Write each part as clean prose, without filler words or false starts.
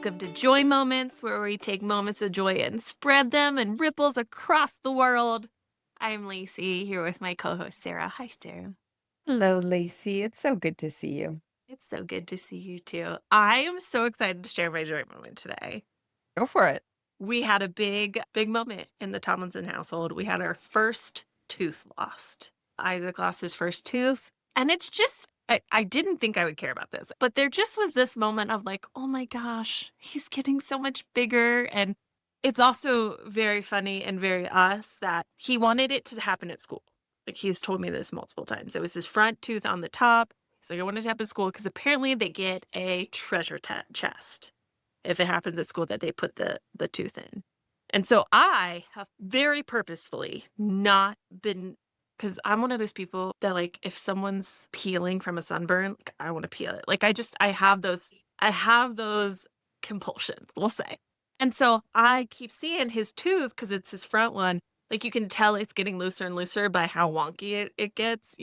Welcome to Joy Moments, where we take moments of joy and spread them in ripples across the world. I'm Lacey, here with my co-host Sarah. Hi, Sarah. Hello, Lacey. It's so good to see you. It's so good to see you too. I am so excited to share my joy moment today. Go for it. We had a big moment in the Tomlinson household. We had our first tooth lost. Isaac lost his first tooth. And it's just, I didn't think I would care about this, but there just was this moment of like, oh my gosh, he's getting so much bigger. And it's also very funny and very us that he wanted it to happen at school. Like he's told me this multiple times. It was his front tooth on the top. He's like, I wanted to happen at school because apparently they get a treasure chest if it happens at school that they put the tooth in. And so I have very purposefully not been, because I'm one of those people that like if someone's peeling from a sunburn, like, I want to peel it. Like I have those compulsions, we'll say. And so I keep seeing his tooth because it's his front one. Like you can tell it's getting looser and looser by how wonky it gets,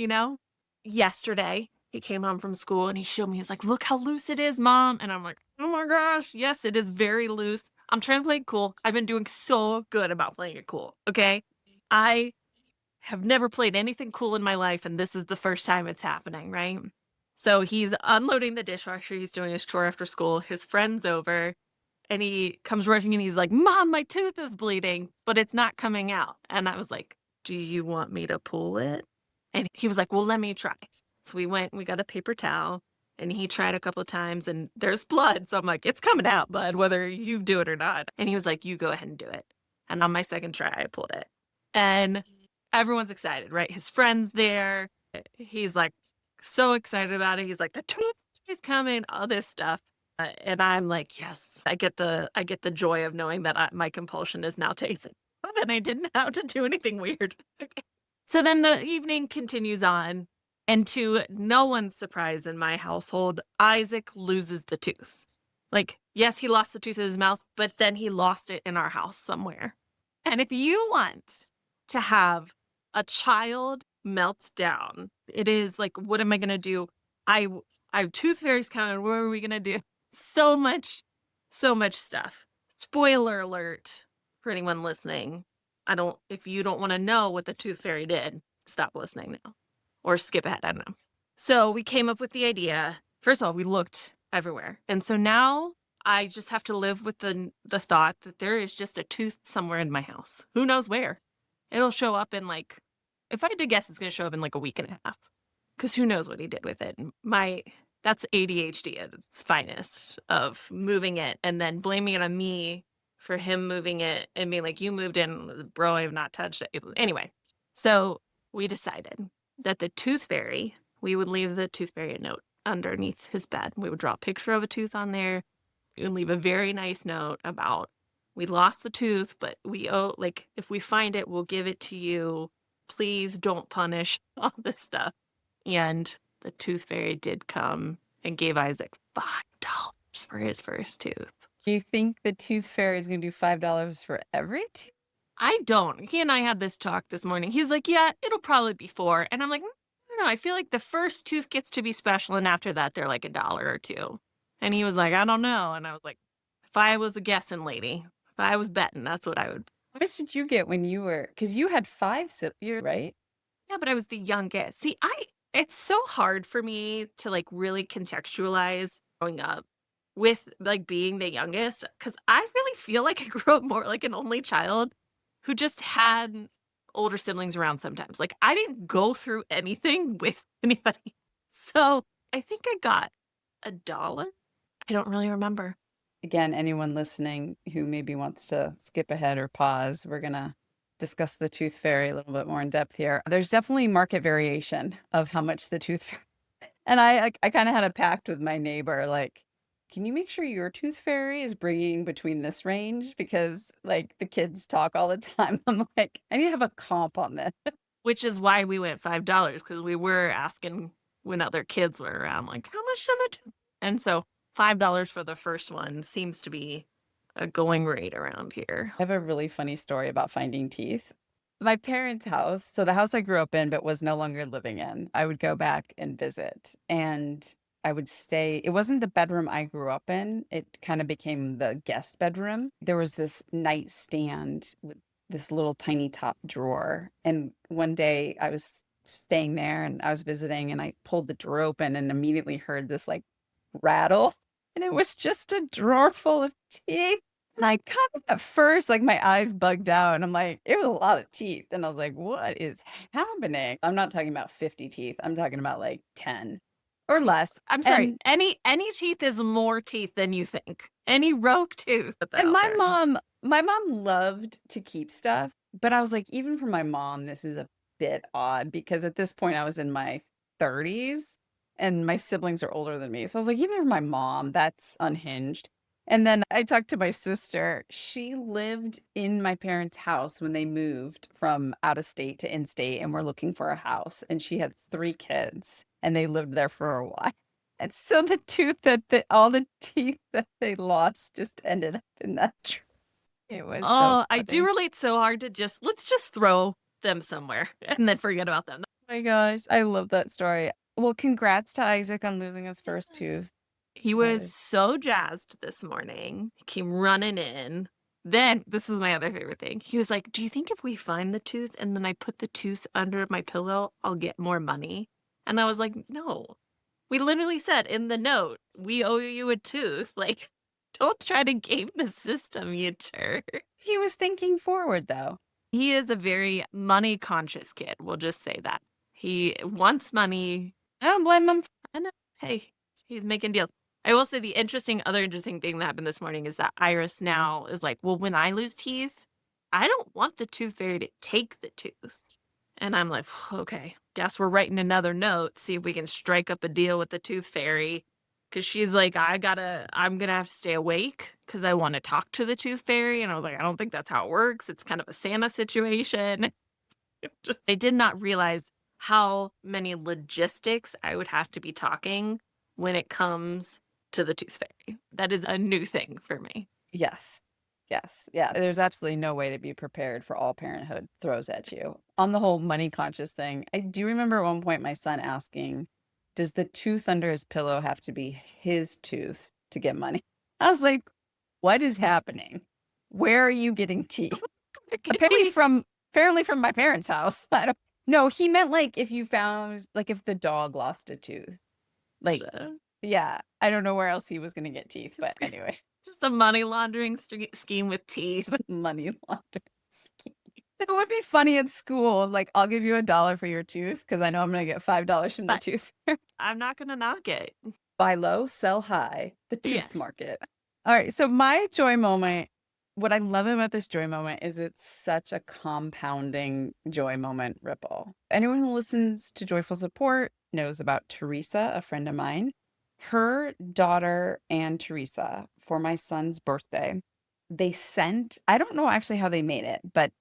Yesterday, he came home from school and he showed me, he's like, look how loose it is, Mom. And I'm like, oh my gosh, yes, it is very loose. I'm trying to play it cool. I've been doing so good about playing it cool. Okay. I have never played anything cool in my life, and this is the first time it's happening, right? So he's unloading the dishwasher. He's doing his chore after school. His friend's over, and he comes rushing and he's like, Mom, my tooth is bleeding, but it's not coming out. And I was like, do you want me to pull it? And he was like, well, let me try. So we went, we got a paper towel, and he tried a couple of times, and there's blood. So I'm like, it's coming out, bud, whether you do it or not. And he was like, you go ahead and do it. And on my second try, I pulled it. And everyone's excited, right? His friend's there. He's like so excited about it. He's like, the tooth is coming, all this stuff. And I'm like, yes, I get the joy of knowing that my compulsion is now taken. And I didn't have to do anything weird. Okay. So then the evening continues on. And to no one's surprise in my household, Isaac loses the tooth. Like, yes, he lost the tooth in his mouth, but then he lost it in our house somewhere. And if you want to have a child melts down, it is like, what am I going to do? I have tooth fairies coming. What are we going to do? So much stuff. Spoiler alert for anyone listening. If you don't want to know what the tooth fairy did, stop listening now or skip ahead. I don't know. So we came up with the idea. First of all, we looked everywhere. And so now I just have to live with the thought that there is just a tooth somewhere in my house. Who knows where? It'll show up in like, if I had to guess, it's going to show up in like a week and a half. Because who knows what he did with it. That's ADHD at its finest, of moving it and then blaming it on me for him moving it and being like, you moved in, bro, I have not touched it. Anyway, so we decided that the tooth fairy, we would leave the tooth fairy a note underneath his bed. We would draw a picture of a tooth on there. We would leave a very nice note about, we lost the tooth, but if we find it, we'll give it to you. Please don't punish, all this stuff. And the tooth fairy did come and gave Isaac $5 for his first tooth. You think the tooth fairy is going to do $5 for every tooth? I don't. He and I had this talk this morning. He was like, yeah, it'll probably be 4. And I'm like, I don't know. I feel like the first tooth gets to be special, and after that, they're like $1 or $2. And he was like, I don't know. And I was like, if I was a guessing lady, if I was betting, that's what I would. How much did you get when you were, because you had 5 siblings, right? Yeah, but I was the youngest. See, it's so hard for me to like really contextualize growing up with like being the youngest, because I really feel like I grew up more like an only child who just had older siblings around sometimes. Like I didn't go through anything with anybody. So I think I got $1. I don't really remember. Again, anyone listening who maybe wants to skip ahead or pause, we're going to discuss the tooth fairy a little bit more in depth here. There's definitely market variation of how much the tooth fairy. And I kind of had a pact with my neighbor, like, can you make sure your tooth fairy is bringing between this range? Because like the kids talk all the time. I'm like, I need to have a comp on this. Which is why we went $5, because we were asking when other kids were around, like, how much should the and so $5 for the first one seems to be a going rate around here. I have a really funny story about finding teeth. My parents' house, so the house I grew up in but was no longer living in, I would go back and visit. And I would stay. It wasn't the bedroom I grew up in. It kind of became the guest bedroom. There was this nightstand with this little tiny top drawer. And one day I was staying there and I was visiting and I pulled the drawer open and immediately heard this like rattle. And it was just a drawer full of teeth. And I kind of at first, like my eyes bugged out. And I'm like, it was a lot of teeth. And I was like, what is happening? I'm not talking about 50 teeth. I'm talking about like 10 or less. I'm sorry. And Any teeth is more teeth than you think. Any rogue tooth and out there. my mom loved to keep stuff, but I was like, even for my mom, this is a bit odd because at this point I was in my 30s and my siblings are older than me. So I was like, even for my mom, that's unhinged. And then I talked to my sister. She lived in my parents' house when they moved from out of state to in state and were looking for a house. And she had 3 kids and they lived there for a while. And so the tooth all the teeth that they lost just ended up in that tree. It was so Oh, I do funny. relate so hard to let's just throw them somewhere and then forget about them. Oh my gosh, I love that story. Well, congrats to Isaac on losing his first tooth. He That was is so jazzed this morning. He came running in. Then, this is my other favorite thing. He was like, "Do you think if we find the tooth and then I put the tooth under my pillow, I'll get more money?" And I was like, "No. We literally said in the note, we owe you a tooth. Like, don't try to game the system, you jerk." he was thinking forward though. He is a very money conscious kid. We'll just say that. He wants money. I don't blame him. And hey, he's making deals. I will say the other interesting thing that happened this morning is that Iris now is like, well, when I lose teeth, I don't want the tooth fairy to take the tooth. And I'm like, okay, guess we're writing another note, see if we can strike up a deal with the tooth fairy. Cause she's like, I'm gonna have to stay awake because I want to talk to the tooth fairy. And I was like, I don't think that's how it works. It's kind of a Santa situation. I did not realize how many logistics I would have to be talking when it comes to the tooth fairy. That is a new thing for me. Yes. Yes. Yeah. There's absolutely no way to be prepared for all parenthood throws at you. On the whole money conscious thing, I do remember at one point my son asking, does the tooth under his pillow have to be his tooth to get money? I was like, what is happening? Where are you getting teeth? Really? Apparently from my parents' house. I don't, no, he meant like if you found like if the dog lost a tooth. Like, yeah, I don't know where else he was gonna get teeth, but anyway. Just a money laundering scheme with teeth. Money laundering scheme. It would be funny at school. Like, I'll give you $1 for your tooth because I know I'm gonna get $5 from the But tooth. I'm not going to knock it. Buy low, sell high. The tooth Yes. market. All right. So my joy moment. What I love about this joy moment is it's such a compounding joy moment ripple. Anyone who listens to Joyful Support knows about Teresa, a friend of mine. Her daughter and Teresa, for my son's birthday, they sent, I don't know actually how they made it, but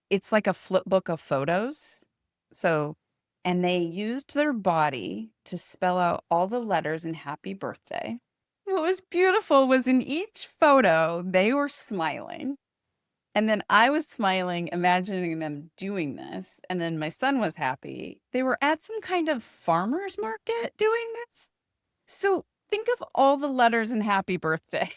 it's like a flip book of photos. So, and they used their body to spell out all the letters in happy birthday. What was beautiful was in each photo, they were smiling. And then I was smiling, imagining them doing this. And then my son was happy. They were at some kind of farmer's market doing this. So think of all the letters in happy birthday.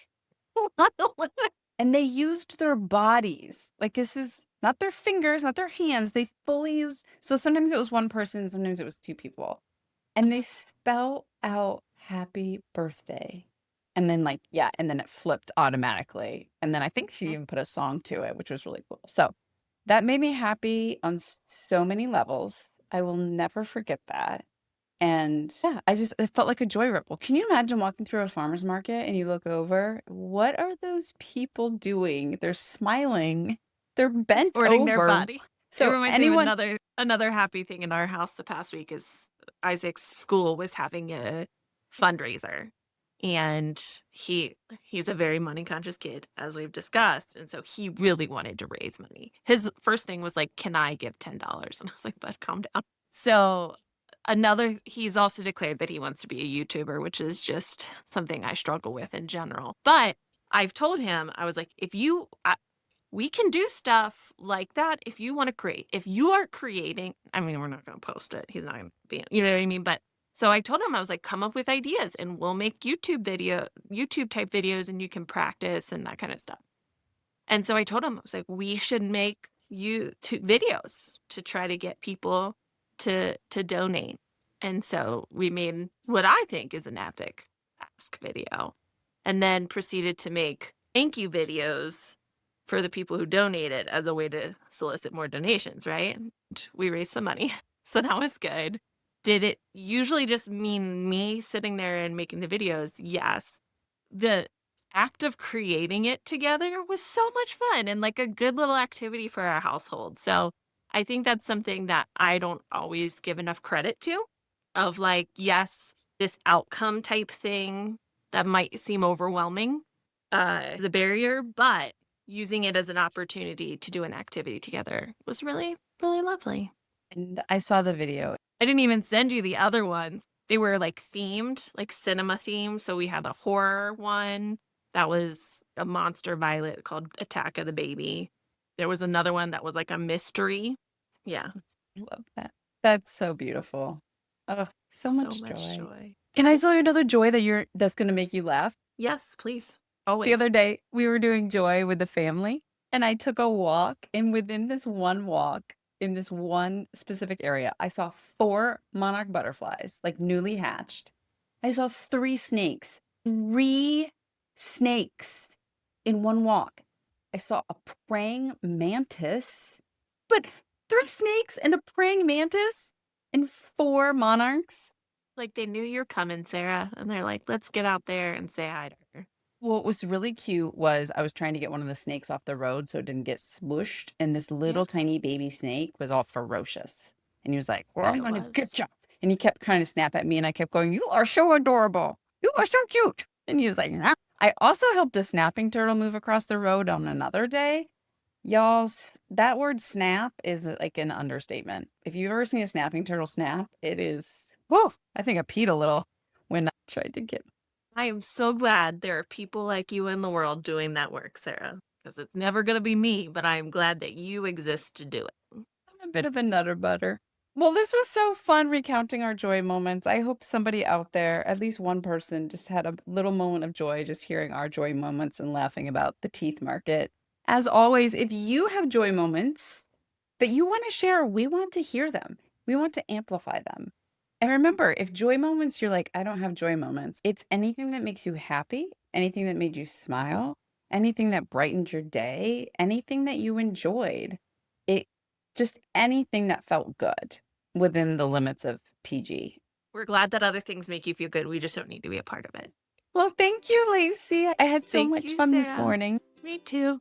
And they used their bodies. Like this is not their fingers, not their hands. They fully used. So sometimes it was one person, sometimes it was 2 people. And they spell out happy birthday. And then like, yeah, and then it flipped automatically. And then I think she even put a song to it, which was really cool. So that made me happy on so many levels. I will never forget that. And yeah, it felt like a joy ripple. Can you imagine walking through a farmer's market and you look over? What are those people doing? They're smiling. They're bent Sporting their over. body. It So reminds me of anyone, another happy thing in our house the past week is Isaac's school was having a fundraiser. And he's a very money conscious kid, as we've discussed. And so he really wanted to raise money. His first thing was like, can I give $10? And I was like, bud, calm down. So he's also declared that he wants to be a YouTuber, which is just something I struggle with in general. But I've told him, I was like, we can do stuff like that if you want to create. If you are creating, I mean, we're not going to post it. He's not going to be, you know what I mean? But So I told him, I was like, come up with ideas and we'll make YouTube type videos and you can practice and that kind of stuff. And so I told him, I was like, we should make videos to try to get people to donate. And so we made what I think is an epic ask video and then proceeded to make thank you videos for the people who donated as a way to solicit more donations, right? And we raised some money. So that was good. Did it usually just mean me sitting there and making the videos? Yes. The act of creating it together was so much fun and like a good little activity for our household. So I think that's something that I don't always give enough credit to of like, yes, this outcome type thing that might seem overwhelming is a barrier, but using it as an opportunity to do an activity together was really, really lovely. And I saw the video. I didn't even send you the other ones. They were like themed, like cinema themed. So we had a horror one that was a monster violet called Attack of the Baby. There was another one that was like a mystery. Yeah, I love that. That's so beautiful. Oh, so so much much joy. joy. Can I tell you another joy that's gonna make you laugh? Yes, please. The Always. other day, we were doing joy with the family, and I took a walk, and within this one walk, in this one specific area, I saw 4 monarch butterflies, like, newly hatched. I saw 3 snakes. 3 snakes in one walk. I saw a praying mantis, but 3 snakes and a praying mantis and 4 monarchs? Like they knew you're coming, Sarah. And they're like, let's get out there and say hi to her. What was really cute was I was trying to get one of the snakes off the road so it didn't get smooshed, and this Yeah, little tiny baby snake was all ferocious. And he was like, "Well, bet I'm it gonna was. get you." And he kept trying to snap at me, and I kept going, "You are so adorable. You are so cute." And he was like, "Nah." I also helped a snapping turtle move across the road on another day. Y'all, that word snap is like an understatement. If you've ever seen a snapping turtle snap, it is, whoa, I think I peed a little when I tried to get. I am so glad there are people like you in the world doing that work, Sarah, because it's never going to be me, but I am glad that you exist to do it. I'm a bit of a nutter butter. Well, this was so fun recounting our joy moments. I hope somebody out there, at least one person, just had a little moment of joy just hearing our joy moments and laughing about the teeth market. As always, if you have joy moments that you want to share, we want to hear them. We want to amplify them. And remember, if joy moments, you're like, I don't have joy moments, it's anything that makes you happy, anything that made you smile, anything that brightened your day, anything that you enjoyed. It just anything that felt good within the limits of PG. We're glad that other things make you feel good. We just don't need to be a part of it. Well, thank you, Lacey. I had so Thank much you, fun this Sarah. morning. Me too.